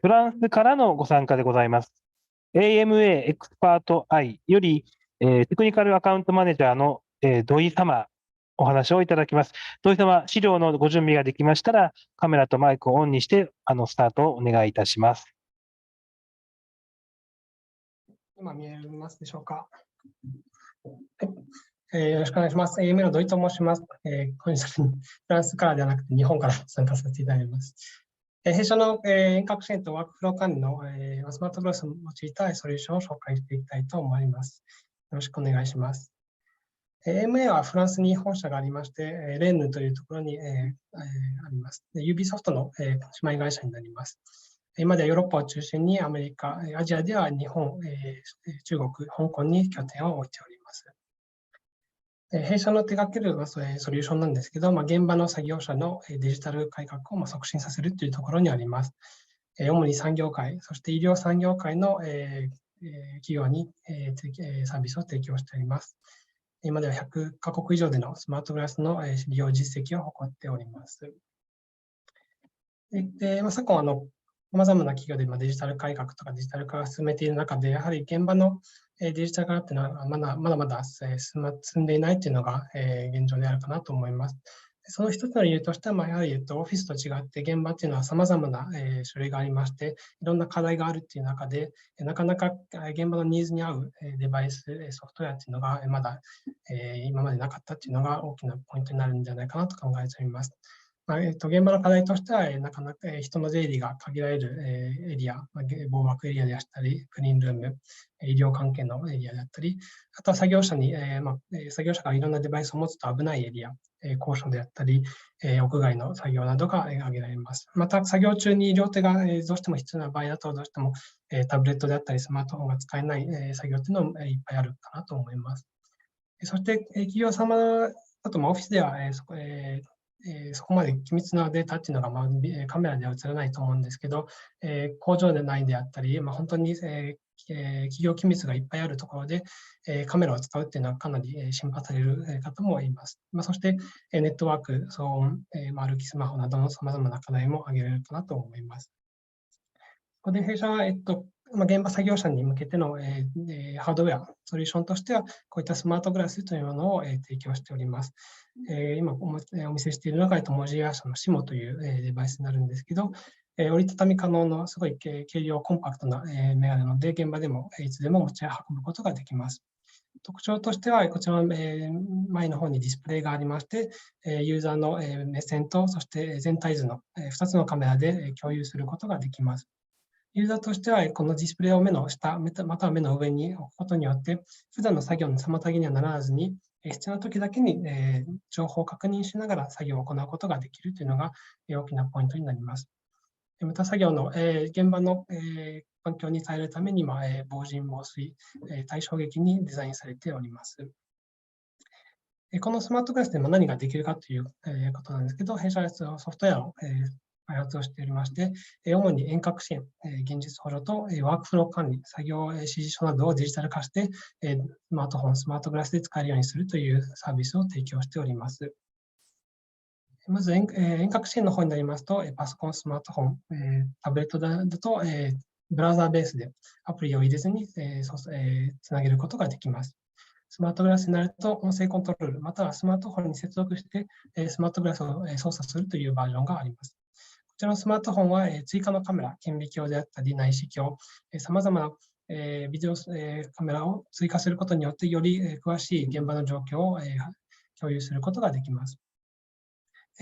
フランスからのご参加でございます。AMA Xperteye より、テクニカルアカウントマネージャーの、土井様、お話をいただきます。土井様、資料のご準備ができましたら、カメラとマイクをオンにして、スタートをお願いいたします。今見えますでしょうか。よろしくお願いします。AMA の土井と申します。本日フランスからではなくて日本から参加させていただきます。弊社の遠隔支援とワークフロー管理のスマートグラスを用いたソリューションを紹介していきたいと思います。よろしくお願いします。AMA はフランスに本社がありまして、レーヌというところにあります。UB ソフトの姉妹会社になります。今ではヨーロッパを中心にアメリカ、アジアでは日本、中国、香港に拠点を置いております。弊社の手掛けるソリューションなんですけど、現場の作業者のデジタル改革を促進させるというところにあります。主に産業界、そして医療産業界の企業にサービスを提供しております。今では100カ国以上でのスマートグラスの利用実績を誇っております。昨今さまざまな企業でデジタル改革とかデジタル化が進めている中で、やはり現場のデジタル化というのはまだまだ進んでいないというのが現状であるかなと思います。その一つの理由としては、やはりオフィスと違って現場というのはさまざまな種類がありまして、いろんな課題があるという中で、なかなか現場のニーズに合うデバイス、ソフトウェアというのがまだ今までなかったというのが大きなポイントになるんじゃないかなと考えております。現場の課題としては、なかなか人の出入りが限られるエリア、防爆エリアであったり、クリーンルーム、医療関係のエリアであったり、あとは作業者がいろんなデバイスを持つと危ないエリア、高所であったり、屋外の作業などが挙げられます。また、作業中に両手がどうしても必要な場合だと、どうしてもタブレットであったり、スマートフォンが使えない作業というのもいっぱいあるかなと思います。そして、企業様だと、オフィスではそこまで機密なデータっていうのが、カメラでは映らないと思うんですけど、工場で内であったり、本当に、企業機密がいっぱいあるところで、カメラを使うっていうのはかなり心配される方もいます。そして、ネットワーク、騒音、歩きスマホなどのさまざまな課題も挙げられるかなと思います。ここで弊社は、現場作業者に向けての、ハードウェア、ソリューションとしては、こういったスマートグラスというものを、提供しております。今お見せしているのが、文字会社の SIMO という、デバイスになるんですけど、折りたたみ可能のすごい軽量コンパクトな、メガネなので、現場でもいつでも持ち運ぶことができます。特徴としては、こちらの前の方にディスプレイがありまして、ユーザーの目線と、そして全体図の2つのカメラで共有することができます。ユーザーとしては、このディスプレイを目の下、または目の上に置くことによって、普段の作業の妨げにはならずに、必要な時だけに情報を確認しながら作業を行うことができるというのが大きなポイントになります。また作業の現場の環境に耐えるために、防塵防水、耐衝撃にデザインされております。このスマートグラスで何ができるかということなんですけど、弊社はソフトウェアを開発をしておりまして、主に遠隔支援、現実補助とワークフロー管理、作業指示書などをデジタル化して、スマートフォン、スマートグラスで使えるようにするというサービスを提供しております。まず遠隔支援の方になりますと、パソコン、スマートフォン、タブレットだと、ブラウザーベースでアプリを入れずにつなげることができます。スマートグラスになると、音声コントロール、またはスマートフォンに接続して、スマートグラスを操作するというバージョンがあります。こちらのスマートフォンは、追加のカメラ、顕微鏡であったり、内視鏡、さまざまなビデオカメラを追加することによって、より詳しい現場の状況を共有することができます。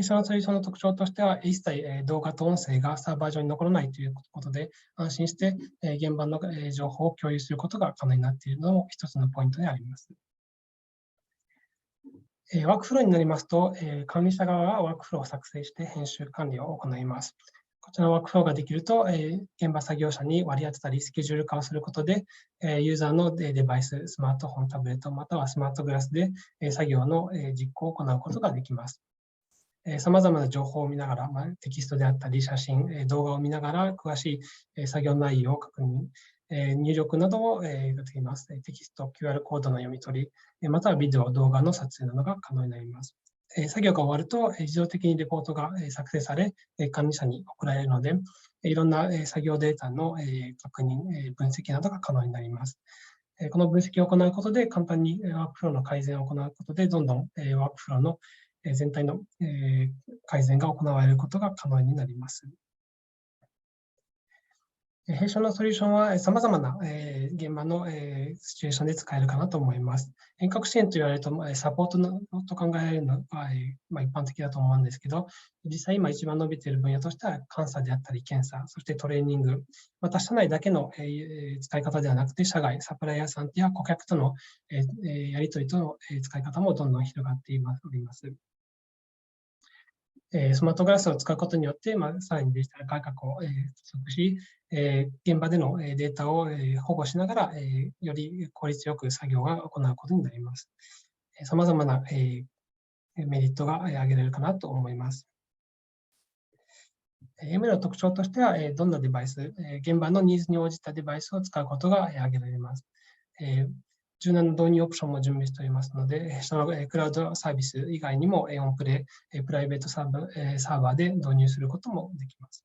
そのソリューションの特徴としては、一切動画と音声がサーバー上に残らないということで、安心して現場の情報を共有することが可能になっているのも一つのポイントであります。ワークフローになりますと、管理者側はワークフローを作成して編集管理を行います。こちらのワークフローができると、現場作業者に割り当てたり、スケジュール化をすることで、ユーザーのデバイス、スマートフォン、タブレット、またはスマートグラスで作業の実行を行うことができます。さまざまな情報を見ながら、テキストであったり、写真、動画を見ながら、詳しい作業内容を確認、入力などをできます。テキスト、QR コードの読み取り、またはビデオ、動画の撮影などが可能になります。作業が終わると自動的にレポートが作成され、管理者に送られるので、いろんな作業データの確認、分析などが可能になります。この分析を行うことで、簡単にワークフローの改善を行うことで、どんどんワークフローの全体の改善が行われることが可能になります。弊社のソリューションは様々な現場のシチュエーションで使えるかなと思います。遠隔支援と言われるとサポートと考えられるのが一般的だと思うんですけど、実際今一番伸びている分野としては監査であったり検査、そしてトレーニング、また社内だけの使い方ではなくて、社外、サプライヤーさんや顧客とのやり取りとの使い方もどんどん広がっております。スマートグラスを使うことによって、さらにデジタル改革を加速し、現場でのデータを保護しながら、より効率よく作業が行うことになります。さまざまなメリットが挙げられるかなと思います。ML の特徴としては、どんなデバイス、現場のニーズに応じたデバイスを使うことが挙げられます。柔軟な導入オプションも準備しておりますので、そのクラウドサービス以外にもオンプレ、プライベートサーバーで導入することもできます。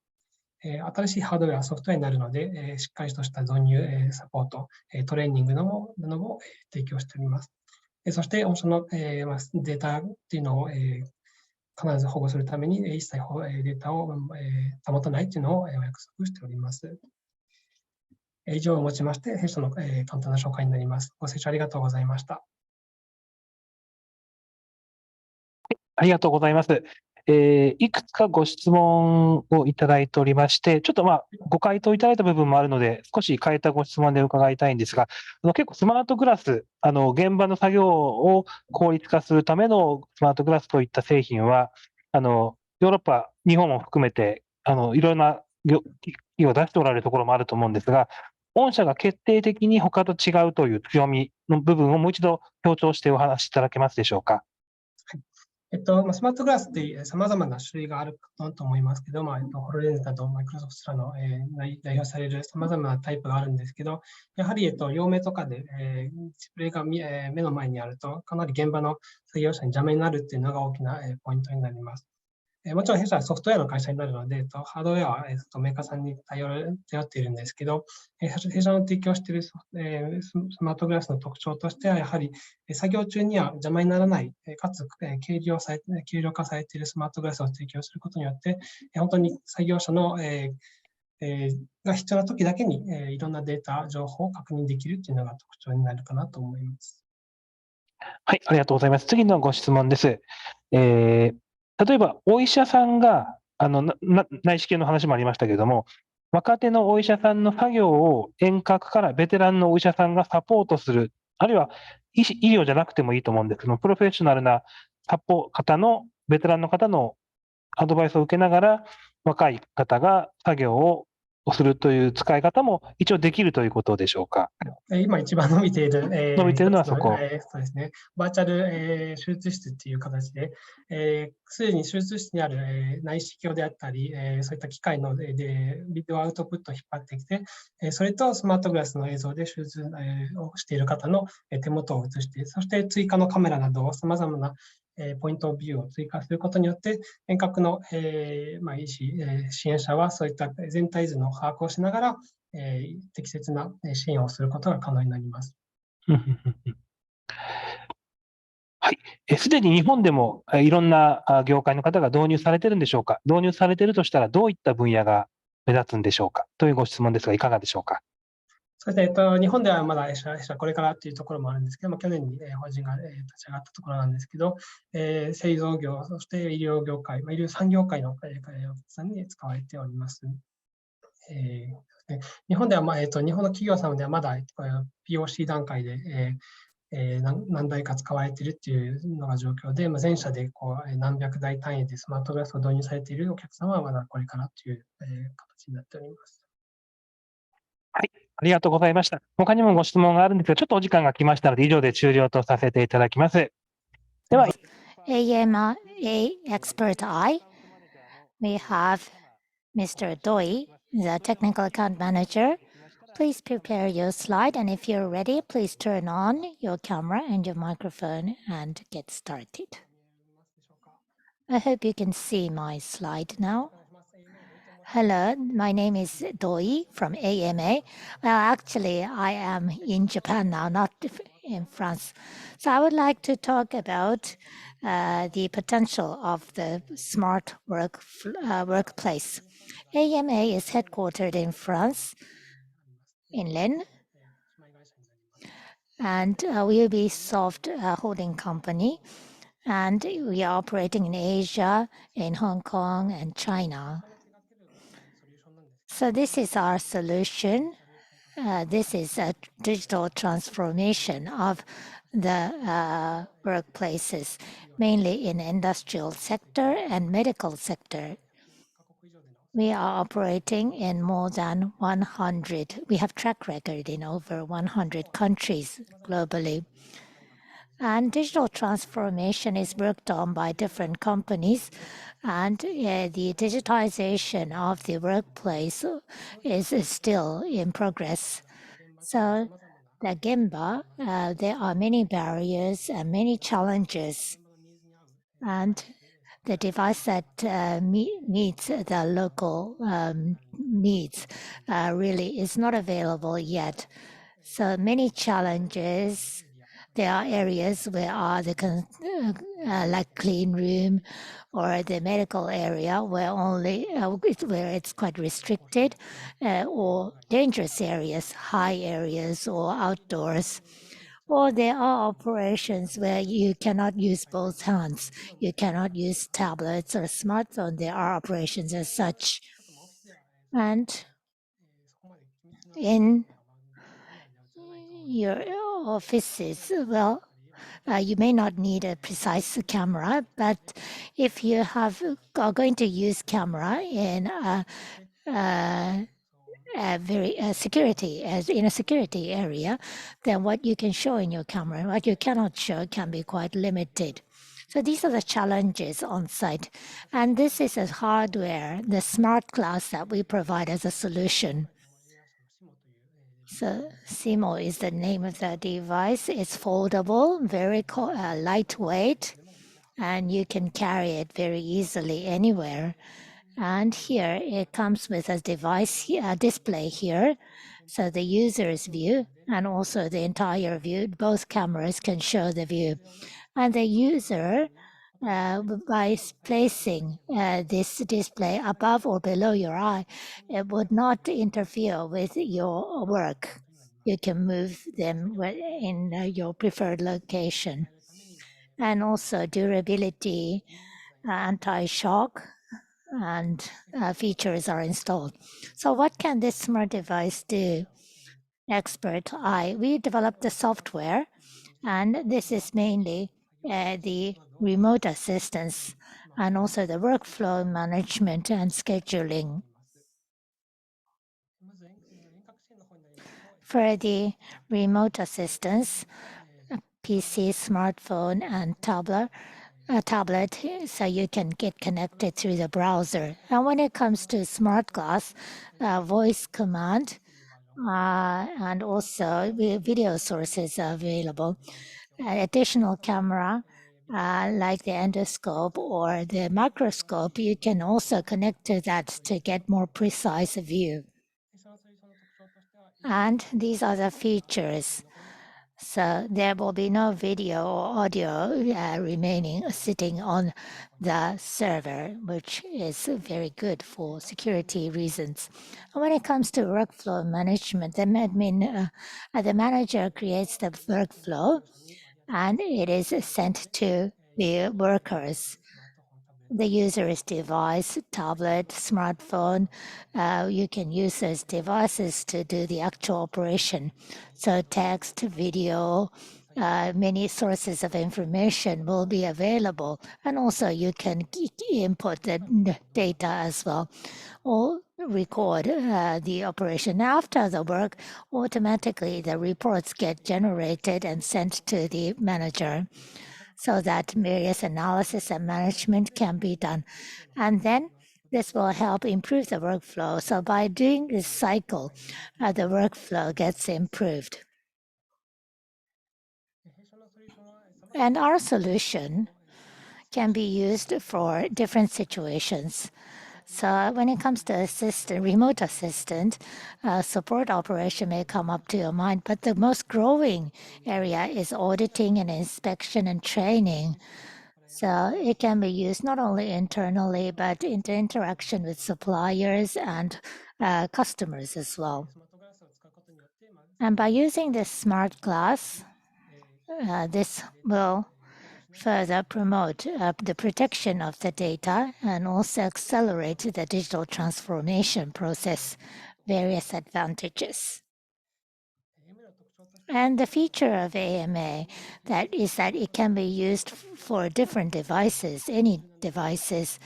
新しいハードウェア、ソフトウェアになるので、しっかりとした導入サポート、トレーニングなども提供しております。そして、そのデータっていうのを必ず保護するために、一切データを保たないというのをお約束しております。以上をもちまして、弊社の簡単な紹介になります。ご清聴ありがとうございました。ありがとうございます。いくつかご質問をいただいておりまして、ちょっとご回答いただいた部分もあるので、少し変えたご質問で伺いたいんですが、結構スマートグラス、現場の作業を効率化するためのスマートグラスといった製品は、ヨーロッパ、日本も含めて、いろんな企業を出しておられるところもあると思うんですが、御社が決定的に他と違うという強みの部分をもう一度強調してお話しいただけますでしょうか。スマートグラスって様々な種類があるかと思いますけど、ホロレンズなどマイクロソフト社の代表される様々なタイプがあるんですけど、やはり両目とかでディスプレイが目の前にあると、かなり現場の作業者に邪魔になるっていうのが大きなポイントになります。もちろん弊社はソフトウェアの会社になるので、ハードウェアはメーカーさんに頼っているんですけど、弊社の提供しているスマートグラスの特徴としては、やはり作業中には邪魔にならない、かつ軽量化されているスマートグラスを提供することによって、本当に作業者のが必要な時だけにいろんなデータ、情報を確認できるというのが特徴になるかなと思います。はい、ありがとうございます。次のご質問です。例えば、お医者さんが、内視鏡の話もありましたけれども、若手のお医者さんの作業を遠隔からベテランのお医者さんがサポートする、あるいは医療じゃなくてもいいと思うんですけども、プロフェッショナルなベテランの方のアドバイスを受けながら、若い方が作業をするという使い方も一応できるということでしょうか。今一番伸びている、伸びているのはそこ。そうですね。バーチャル、手術室っていう形で、すでに手術室にある、内視鏡であったり、そういった機械のビデオアウトプットを引っ張ってきて、それとスマートグラスの映像で手術、をしている方の手元を映して、そして追加のカメラなど様々なポイントオブビューを追加することによって、遠隔の医師、支援者はそういった全体図の把握をしながら、適切な支援をすることが可能になります。はい。すでに日本でもいろんな業界の方が導入されているんでしょうか。導入されているとしたら、どういった分野が目立つんでしょうかというご質問ですが、いかがでしょうか。そうですね、日本ではまだこれからというところもあるんですけども、去年に法人が立ち上がったところなんですけど、製造業、そして医療業界、医療産業界のお客さんに使われております。日本では、日本の企業様ではまだ POC 段階で、何台か使われているというのが状況で、全社で何百台単位でスマートグラスを導入されているお客様はまだこれからという形になっております。はい、ありがとうございました。他にもご質問があるんですが、ちょっとお時間が来ましたので、以上で終了とさせていただきます。では、AMA Xperteye, we have Mr. Doi, the Technical Account Manager. Please prepare your slide, and if you're ready, please turn on your camera and your microphone and get started. I hope you can see my slide now. Hello, my name is Doi from AMA. Well, actually, I am in Japan now, not in France. So I would like to talk about the potential of the smart workplace. AMA is headquartered in France, in Lens, and we will be soft holding company, and we are operating in Asia, in Hong Kong, and China. So this is our solution. This is a digital transformation of the workplaces, mainly in industrial sector and medical sector. We are operating in more than 100. We have track record in over 100 countries globally. And digital transformation is worked on by different companies, and the digitization of the workplace is still in progress. So the Gemba, there are many barriers and many challenges, and the device that meets the local needs really is not available yet. So many challenges. There are areas where are the like clean room or the medical area where only where it's quite restricted, or dangerous areas, high areas or outdoors. Or there are operations where you cannot use both hands. You cannot use tablets or smartphone. There are operations as such. And in your offices, well, you may not need a precise camera, but if you are going to use camera in security, as in a security area, then what you can show in your camera and what you cannot show can be quite limited. So these are the challenges on site. And this is a hardware, the smart glass that we provide as a solution. So SIMO is the name of the device. It's foldable, very lightweight, and you can carry it very easily anywhere. And here it comes with a device display here. So the user's view and also the entire view, both cameras can show the view. And the user, by placing this display above or below your eye, it would not interfere with your work. You can move them in your preferred location. And also durability, anti-shock, and features are installed. So what can this smart device do? Xperteye, we developed the software, and this is mainly the remote assistance and also the workflow management and scheduling. For the remote assistance, PC, smartphone, and tablet, so you can get connected through the browser. And when it comes to smart glass, voice command, and also video sources are available. Additional camera, like the endoscope or the microscope, you can also connect to that to get more precise view. And these are the features. So there will be no video or audio remaining sitting on the server, which is very good for security reasons. And when it comes to workflow management, the manager creates the workflow and it is sent to the workers. The user's device, tablet, smartphone, you can use those devices to do the actual operation. So text, video, many sources of information will be available. And also you can input the data as well, or record the operation. After the work, automatically the reports get generated and sent to the manager, so that various analysis and management can be done. And then this will help improve the workflow. So by doing this cycle, the workflow gets improved. And our solution can be used for different situations. So when it comes to remote assistant, support operation may come up to your mind, but the most growing area is auditing and inspection and training. So it can be used not only internally, but in the interaction with suppliers and customers as well. And by using this smart glass, this will further promote the protection of the data and also accelerate the digital transformation process, various advantages. And the feature of AMA is that it can be used for different devices, any devices,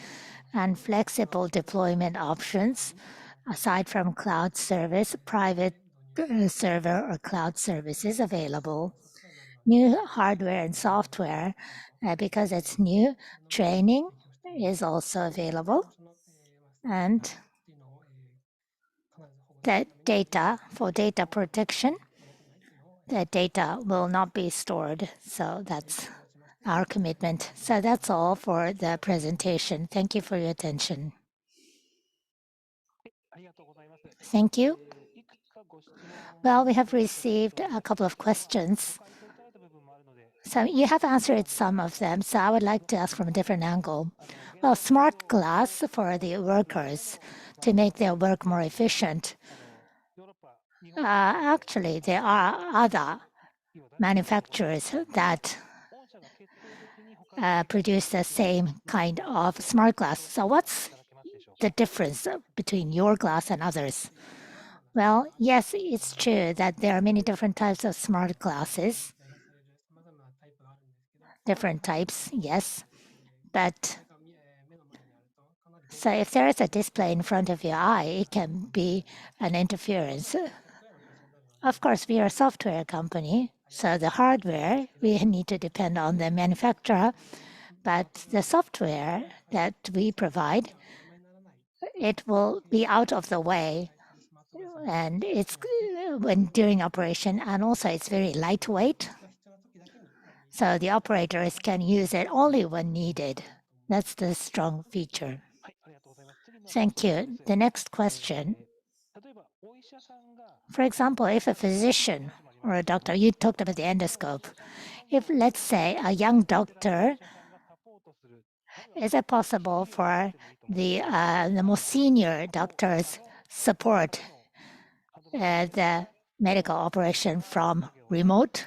and flexible deployment options, aside from cloud service, private server or cloud services available. New hardware and software, because it's new, training is also available. And the data, for data protection, the data will not be stored. So that's our commitment. So that's all for the presentation. Thank you for your attention. Thank you. Well, we have received a couple of questions. So you have answered some of them, so I would like to ask from a different angle. Well, smart glass for the workers to make their work more efficient. Actually, there are other manufacturers that produce the same kind of smart glass. So what's the difference between your glass and others? Well, yes, it's true that there are many different types of smart glasses. Different types, yes. But so if there is a display in front of your eye, it can be an interference. Of course, we are a software company, so the hardware, we need to depend on the manufacturer, but the software that we provide, it will be out of the way, and it's when during operation, and also it's very lightweight, so the operators can use it only when needed. That's the strong feature. Thank you. The next question. For example, if a physician or a doctor, you talked about the endoscope. If, let's say, a young doctor, is it possible for the more senior doctors support the medical operation from remote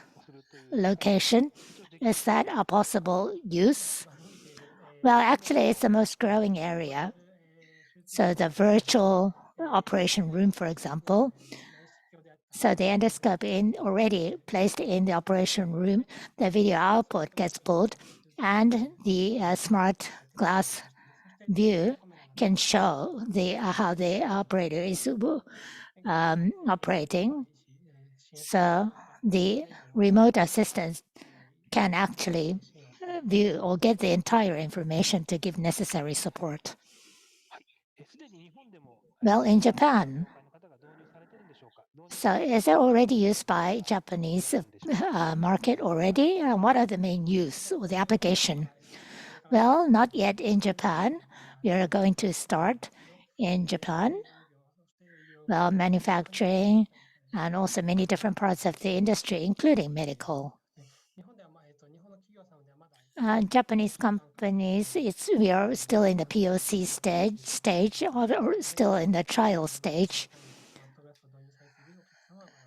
location? Is that a possible use? Well, actually, it's the most growing area. So the virtual operation room, for example. So the endoscope already placed in the operation room, the video output gets pulled, and the smart glass view can show how the operator is operating. So the remote assistant can actually view or get the entire information to give necessary support. Well, in Japan, so is it already used by Japanese market already? And what are the main use or the application? Well, not yet in Japan. We are going to start in Japan. Well, manufacturing and also many different parts of the industry, including medical. Japanese companies, we are still in the POC stage or still in the trial stage.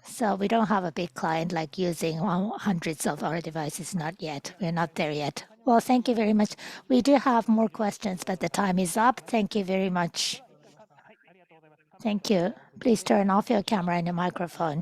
So we don't have a big client like using hundreds of our devices, not yet. We're not there yet. Well, thank you very much. We do have more questions, but the time is up. Thank you very much. Thank you. Please turn off your camera and your microphone.